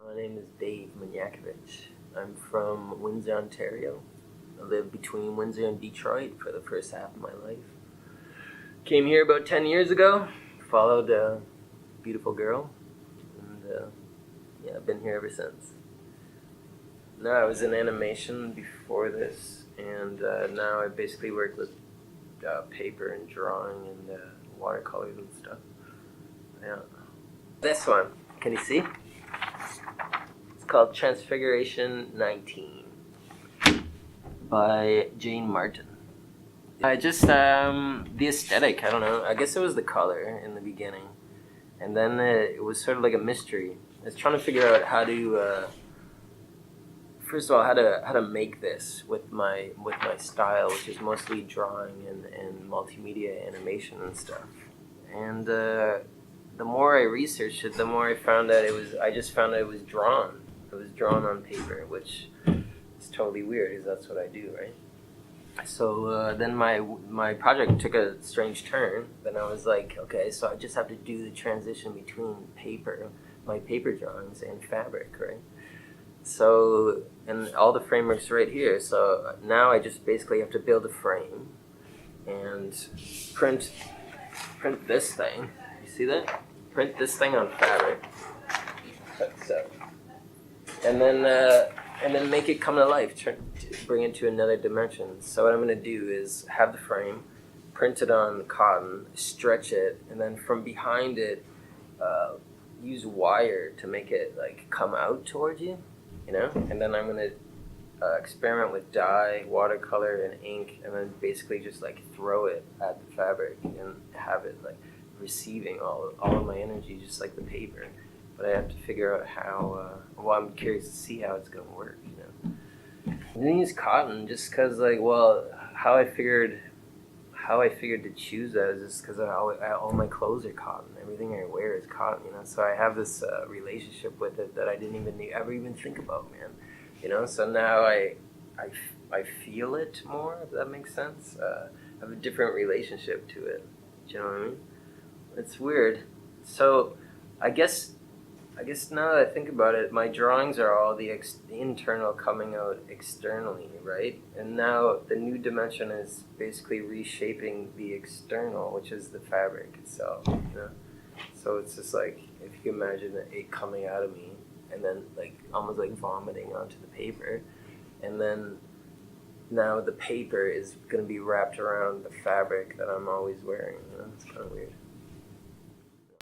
My name is Dave Mutnjakovic. I'm from Windsor, Ontario. I lived between Windsor and Detroit for the first half of my life. Came here about 10 years ago, followed a beautiful girl, and yeah, I've been here ever since. No, I was in animation before this, and now I basically work with paper and drawing and watercolors and stuff. Yeah. This one, can you see? It's called Transfiguration 19 by Jane Martin. I just, the aesthetic, I don't know, I guess it was the color in the beginning. And then it was sort of like a mystery. I was trying to figure out how to, first of all, how to make this with my style, which is mostly drawing and multimedia animation and stuff. And the more I researched it, the more I found that I just found that it was drawn. It was drawn on paper, which is totally weird because that's what I do, right? So then my project took a strange turn. Then I was like, okay, so I just have to do the transition between my paper drawings and fabric, right? So, and all the framework's right here. So now I just basically have to build a frame and print this thing. You see that? Print this thing on fabric. So, and then make it come to life. Bring it to another dimension. So what I'm going to do is have the frame, print it on cotton, stretch it, and then from behind it, use wire to make it like come out towards you, you know. And then I'm going to experiment with dye, watercolor, and ink, and then basically just like throw it at the fabric and have it like receiving all of my energy, just like the paper. But I have to figure out how. Well, I'm curious to see how it's going to work, you know. I didn't use cotton just because, like, well, how I figured to choose that is just because all my clothes are cotton. Everything I wear is cotton, you know. So I have this relationship with it that I didn't ever even think about, man. You know. So now I feel it more. If that makes sense. I have a different relationship to it. Do you know what I mean? It's weird. So I guess now that I think about it, my drawings are all the internal coming out externally, right? And now the new dimension is basically reshaping the external, which is the fabric itself, you know? So it's just like, if you can imagine it coming out of me and then like almost like vomiting onto the paper. And then now the paper is going to be wrapped around the fabric that I'm always wearing, you know? It's kind of weird.